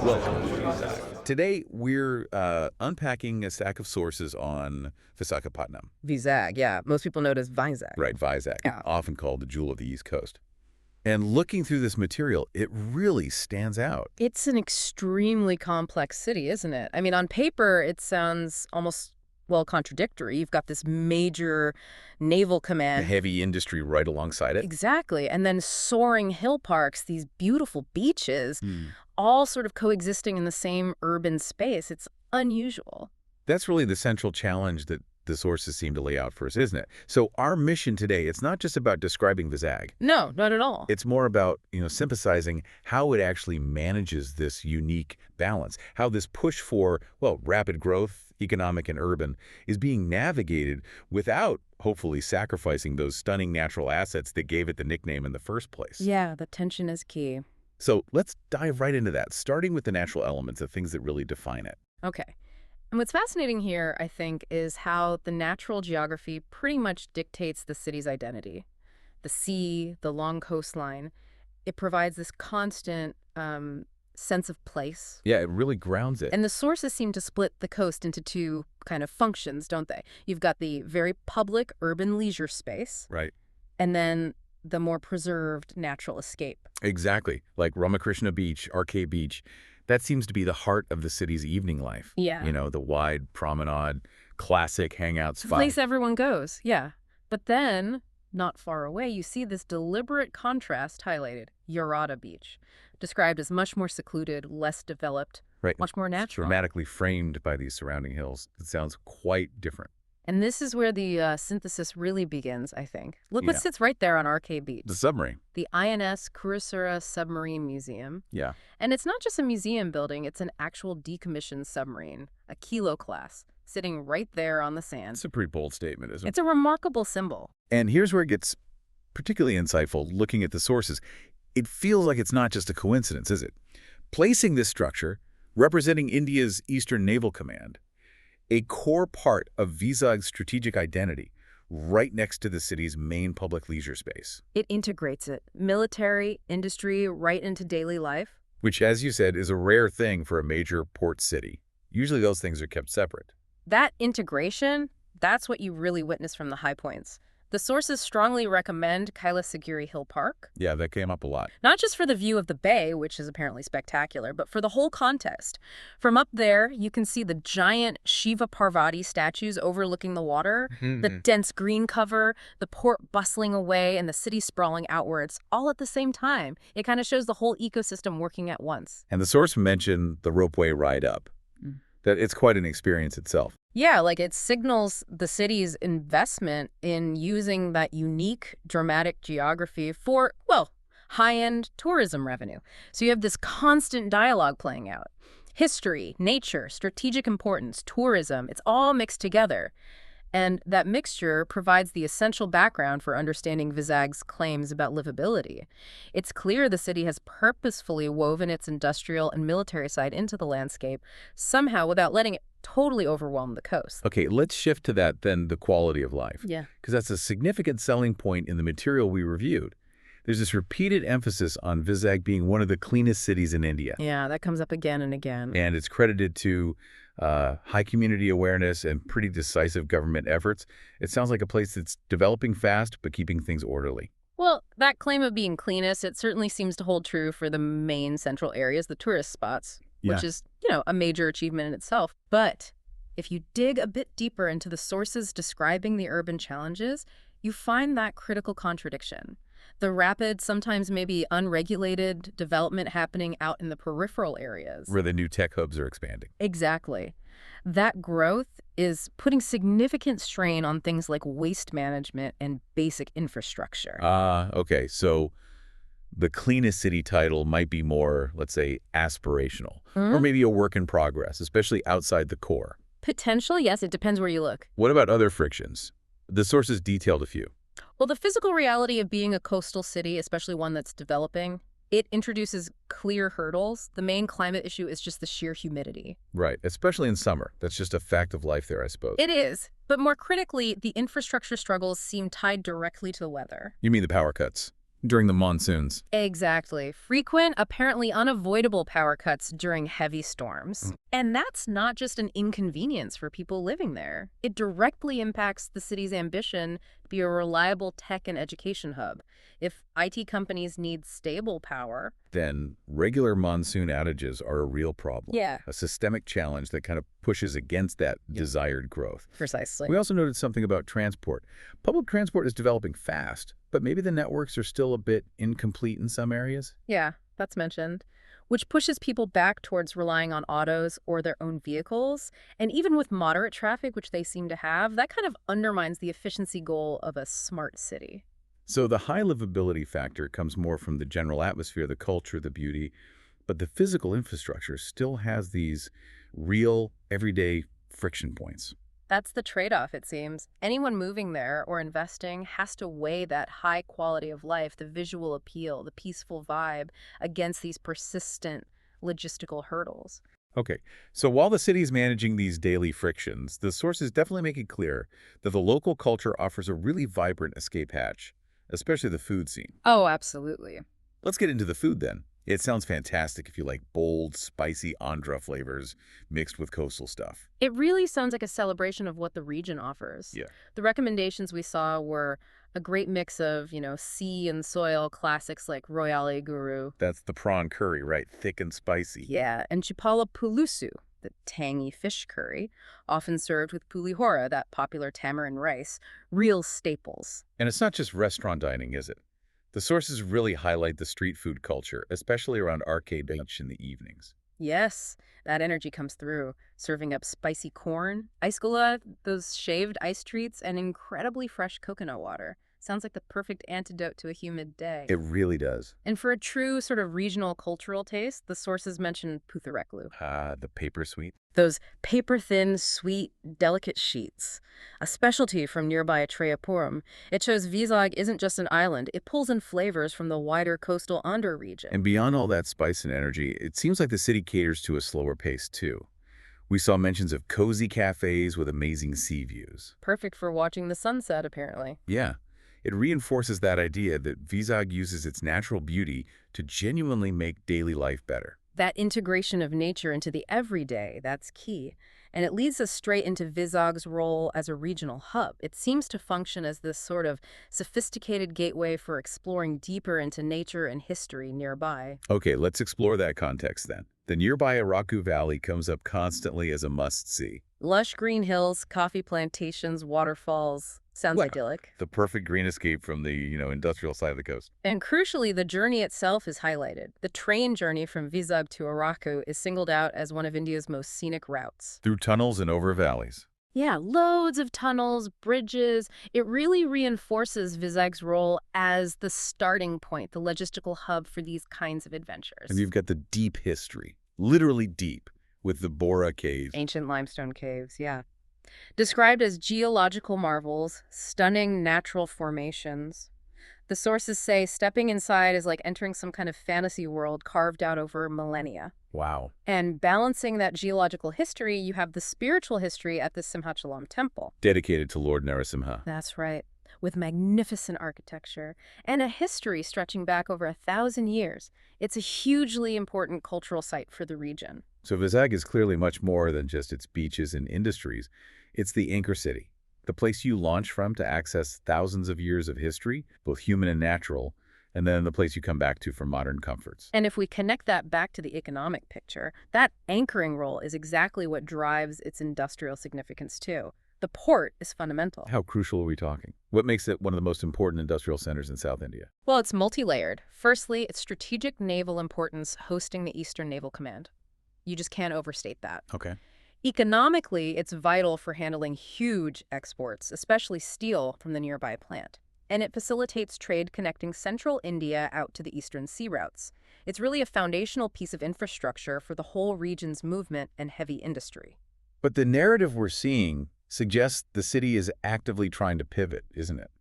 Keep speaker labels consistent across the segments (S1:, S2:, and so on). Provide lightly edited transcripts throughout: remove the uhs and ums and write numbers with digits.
S1: Welcome to Vizag. Today, we're unpacking a stack of sources on Visakhapatnam.
S2: Vizag, yeah. Most people know it as Vizag.
S1: Right, Vizag,
S2: Yeah.
S1: often called the jewel of the East Coast. And looking through this material, it really stands out.
S2: It's an extremely complex city, isn't it? I mean, on paper, it sounds almost, well, contradictory. You've got this major naval
S1: A
S2: command.
S1: heavy industry right alongside it.
S2: Exactly. And then soaring hill parks, these beautiful beaches, all sort of coexisting in the same urban space. It's unusual.
S1: That's really the central challenge that the sources seem to lay out for us, isn't it? So our mission today, it's not just about describing Vizag.
S2: No, not at all.
S1: It's more about, synthesizing how it actually manages this unique balance, how this push for, well, rapid growth, economic and urban, is being navigated without, hopefully, sacrificing those stunning natural assets that gave it the nickname in the first place.
S2: Yeah, the tension is key.
S1: So let's dive right into that, starting with the natural elements, the things that really define it.
S2: Okay. And what's fascinating here, I think, is how the natural geography pretty much dictates the city's identity. The sea, the long coastline, it provides this constant sense of place.
S1: Yeah, it really grounds it.
S2: And the sources seem to split the coast into two kind of functions, don't they? You've got the very public urban leisure space.
S1: Right.
S2: And then the more preserved natural escape.
S1: Exactly. Like Ramakrishna Beach, Arcade Beach. That seems to be the heart of the city's evening life.
S2: Yeah.
S1: The wide promenade, classic hangout
S2: It's the
S1: spot.
S2: place everyone goes, yeah. But then, not far away, you see this deliberate contrast highlighted. Yorada Beach, described as much more secluded, less developed,
S1: Right.
S2: much more
S1: It's
S2: natural.
S1: dramatically framed by these surrounding hills. It sounds quite different.
S2: And this is where the synthesis really begins, I think. Look what
S1: Yeah.
S2: sits right there on Arcade Beach.
S1: The submarine.
S2: The INS Kurosura Submarine Museum.
S1: Yeah.
S2: And it's not just a museum building, it's an actual decommissioned submarine, a Kilo class, sitting right there on the sand.
S1: It's a pretty bold statement, isn't it?
S2: It's a remarkable symbol.
S1: And here's where it gets particularly insightful, looking at the sources. It feels like it's not just a coincidence, is it? Placing this structure, representing India's Eastern Naval Command, a core part of Vizag's strategic identity, right next to the city's main public leisure space.
S2: It integrates it, military, industry, right into daily life.
S1: Which, as you said, is a rare thing for a major port city. Usually those things are kept separate.
S2: That integration, that's what you really witness from the high points. The sources strongly recommend Kailasagiri Hill Park,
S1: Yeah, that came up a lot.
S2: not just for the view of the bay, which is apparently spectacular, but for the whole context. From up there, you can see the giant Shiva Parvati statues overlooking the water, the dense green cover, the port bustling away, and the city sprawling outwards, all at the same time. It kind of shows the whole ecosystem working at once.
S1: And the source mentioned the ropeway ride up. That it's quite an experience itself.
S2: Yeah, like it signals the city's investment in using that unique, dramatic geography for, well, high-end tourism revenue. So you have this constant dialogue playing out. History, nature, strategic importance, tourism, it's all mixed together. And that mixture provides the essential background for understanding Vizag's claims about livability. It's clear the city has purposefully woven its industrial and military side into the landscape, somehow without letting it totally overwhelm the coast.
S1: Okay, let's shift to that then, the quality of life.
S2: Yeah.
S1: Because that's a significant selling point in the material we reviewed. There's this repeated emphasis on Vizag being one of the cleanest cities in India.
S2: Yeah, that comes up again and again.
S1: And it's credited to high community awareness and pretty decisive government efforts. It sounds like a place that's developing fast but keeping things orderly.
S2: Well, that claim of being cleanest, it certainly seems to hold true for the main central areas, the tourist spots, which is, a major achievement in itself. But if you dig a bit deeper into the sources describing the urban challenges, you find that critical contradiction. The rapid, sometimes maybe unregulated development happening out in the peripheral areas.
S1: Where the new tech hubs are expanding.
S2: Exactly. That growth is putting significant strain on things like waste management and basic infrastructure.
S1: Okay. So the cleanest city title might be more, let's say, aspirational. Or maybe a work in progress, especially outside the core.
S2: Potentially, yes. It depends where you look.
S1: What about other frictions? The sources detailed a few.
S2: Well, the physical reality of being a coastal city, especially one that's developing, It introduces clear hurdles. The main climate issue is just the sheer humidity.
S1: Right, especially in summer. That's just a fact of life there, I suppose.
S2: It is. But more critically, the infrastructure struggles seem tied directly to the weather.
S1: You mean the power cuts during the monsoons?
S2: Exactly. Frequent, apparently unavoidable power cuts during heavy storms. And that's not just an inconvenience for people living there. It directly impacts the city's ambition to be a reliable tech and education hub. If IT companies need stable power,
S1: Then regular monsoon outages are a real problem.
S2: yeah,
S1: A systemic challenge that kind of pushes against that desired growth.
S2: precisely.
S1: We also noted something about transport. Public transport is developing fast, but maybe the networks are still a bit incomplete in some areas.
S2: Yeah, that's mentioned, which pushes people back towards relying on autos or their own vehicles. And even with moderate traffic, which they seem to have, that kind of undermines the efficiency goal of a smart city.
S1: So the high livability factor comes more from the general atmosphere, the culture, the beauty, but the physical infrastructure still has these real, everyday friction points.
S2: That's the trade-off, it seems. Anyone moving there or investing has to weigh that high quality of life, the visual appeal, the peaceful vibe, against these persistent logistical hurdles.
S1: Okay, so while the city's managing these daily frictions, the sources definitely make it clear that the local culture offers a really vibrant escape hatch, especially the food scene.
S2: Oh, absolutely.
S1: Let's get into the food then. It sounds fantastic if you like bold, spicy Andhra flavors mixed with coastal stuff.
S2: It really sounds like a celebration of what the region offers.
S1: Yeah.
S2: The recommendations we saw were a great mix of, sea and soil classics like Royale Guru.
S1: That's the prawn curry, right? Thick and spicy.
S2: Yeah, and Chipala Pulusu, the tangy fish curry, often served with pulihora, that popular tamarind rice, real staples.
S1: And it's not just restaurant dining, is it? The sources really highlight the street food culture, especially around Arcade Beach in the evenings.
S2: Yes, that energy comes through, serving up spicy corn, ice-cola, those shaved ice treats, and incredibly fresh coconut water. Sounds like the perfect antidote to a humid day.
S1: It really does.
S2: And for a true sort of regional cultural taste, the sources mention pootharekulu.
S1: The paper sweet.
S2: Those paper-thin, sweet, delicate sheets. A specialty from nearby Atreyapuram. It shows Vizag isn't just an island. It pulls in flavors from the wider coastal Andhra region.
S1: And beyond all that spice and energy, it seems like the city caters to a slower pace, too. We saw mentions of cozy cafes with amazing sea views.
S2: Perfect for watching the sunset, apparently.
S1: Yeah. It reinforces that idea that Vizag uses its natural beauty to genuinely make daily life better.
S2: That integration of nature into the everyday, that's key. And it leads us straight into Vizag's role as a regional hub. It seems to function as this sort of sophisticated gateway for exploring deeper into nature and history nearby.
S1: Okay, let's explore that context then. The nearby Araku Valley comes up constantly as a must-see.
S2: Lush green hills, coffee plantations, waterfalls. Sounds
S1: Well,
S2: idyllic.
S1: The perfect green escape from the, industrial side of the coast.
S2: And crucially, the journey itself is highlighted. The train journey from Vizag to Araku is singled out as one of India's most scenic routes.
S1: Through tunnels and over valleys.
S2: Yeah, loads of tunnels, bridges. It really reinforces Vizag's role as the starting point, the logistical hub for these kinds of adventures.
S1: And you've got the deep history, literally deep, with the Borra caves.
S2: Ancient limestone caves, yeah. Described as geological marvels, stunning natural formations. The sources say stepping inside is like entering some kind of fantasy world carved out over millennia.
S1: Wow.
S2: And balancing that geological history, you have the spiritual history at the Simhachalam temple.
S1: Dedicated to Lord Narasimha.
S2: That's right. With magnificent architecture and a history stretching back over 1,000 years. It's a hugely important cultural site for the region.
S1: So Vizag is clearly much more than just its beaches and industries. It's the anchor city, the place you launch from to access thousands of years of history, both human and natural, and then the place you come back to for modern comforts.
S2: And if we connect that back to the economic picture, that anchoring role is exactly what drives its industrial significance too. The port is fundamental.
S1: How crucial are we talking? What makes it one of the most important industrial centers in South India?
S2: Well, it's multi-layered. Firstly, its strategic naval importance hosting the Eastern Naval Command. You just can't overstate that.
S1: Okay.
S2: Economically, it's vital for handling huge exports, especially steel from the nearby plant. And it facilitates trade connecting central India out to the eastern sea routes. It's really a foundational piece of infrastructure for the whole region's movement and heavy industry.
S1: But the narrative we're seeing suggests the city is actively trying to pivot, isn't it?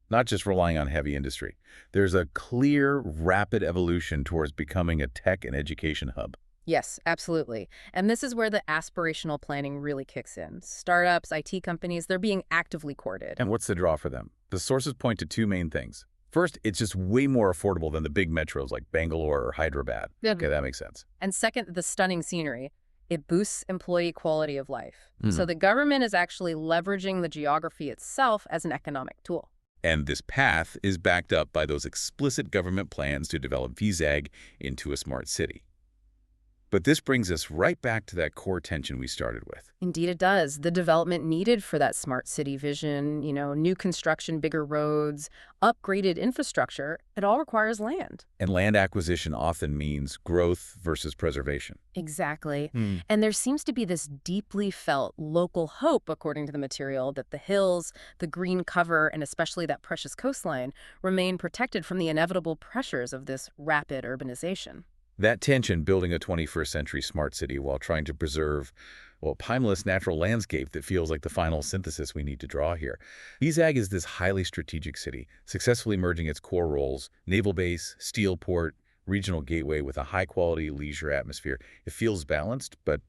S1: not just relying on heavy industry. There's a clear, rapid evolution towards becoming a tech and education hub.
S2: Yes, absolutely. And this is where the aspirational planning really kicks in. Startups, IT companies, they're being actively courted.
S1: And what's the draw for them? The sources point to two main things. First, it's just way more affordable than the big metros like Bangalore or Hyderabad.
S2: Yeah.
S1: Okay, that makes sense.
S2: And second, the stunning scenery. It boosts employee quality of life. So the government is actually leveraging the geography itself as an economic tool.
S1: And this path is backed up by those explicit government plans to develop Vizag into a smart city. But this brings us right back to that core tension we started with.
S2: Indeed it does. The development needed for that smart city vision, new construction, bigger roads, upgraded infrastructure, it all requires land.
S1: And land acquisition often means growth versus preservation.
S2: Exactly. And there seems to be this deeply felt local hope, according to the material, that the hills, the green cover, and especially that precious coastline remain protected from the inevitable pressures of this rapid urbanization.
S1: That tension, building a 21st century smart city while trying to preserve, well, timeless natural landscape that feels like the final synthesis we need to draw here. Vizag is this highly strategic city, successfully merging its core roles, naval base, steel port, regional gateway with a high-quality leisure atmosphere. It feels balanced, but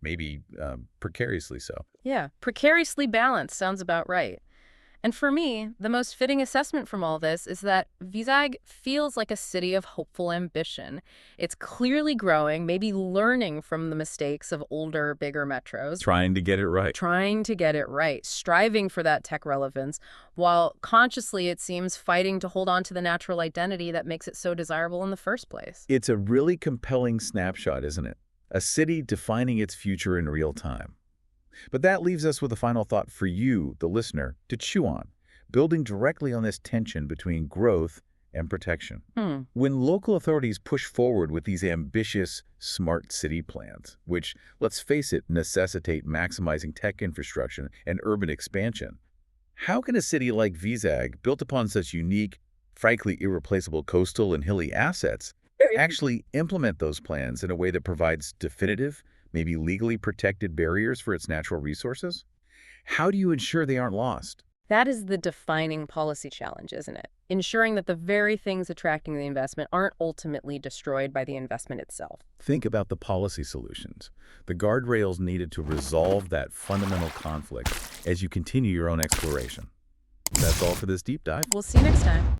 S1: maybe precariously so.
S2: Yeah, precariously balanced sounds about right. And for me, the most fitting assessment from all this is that Vizag feels like a city of hopeful ambition. It's clearly growing, maybe learning from the mistakes of older, bigger metros.
S1: Trying to get it right.
S2: Trying to get it right, striving for that tech relevance, while consciously, it seems, fighting to hold on to the natural identity that makes it so desirable in the first place.
S1: It's a really compelling snapshot, isn't it? A city defining its future in real time. But that leaves us with a final thought for you, the listener, to chew on, building directly on this tension between growth and protection. When local authorities push forward with these ambitious smart city plans, which, let's face it, necessitate maximizing tech infrastructure and urban expansion, how can a city like Vizag, built upon such unique, frankly irreplaceable coastal and hilly assets, actually implement those plans in a way that provides definitive, maybe legally protected barriers for its natural resources? How do you ensure they aren't lost?
S2: That is the defining policy challenge, isn't it? Ensuring that the very things attracting the investment aren't ultimately destroyed by the investment itself.
S1: Think about the policy solutions, the guardrails needed to resolve that fundamental conflict as you continue your own exploration. That's all for this deep dive.
S2: We'll see you next time.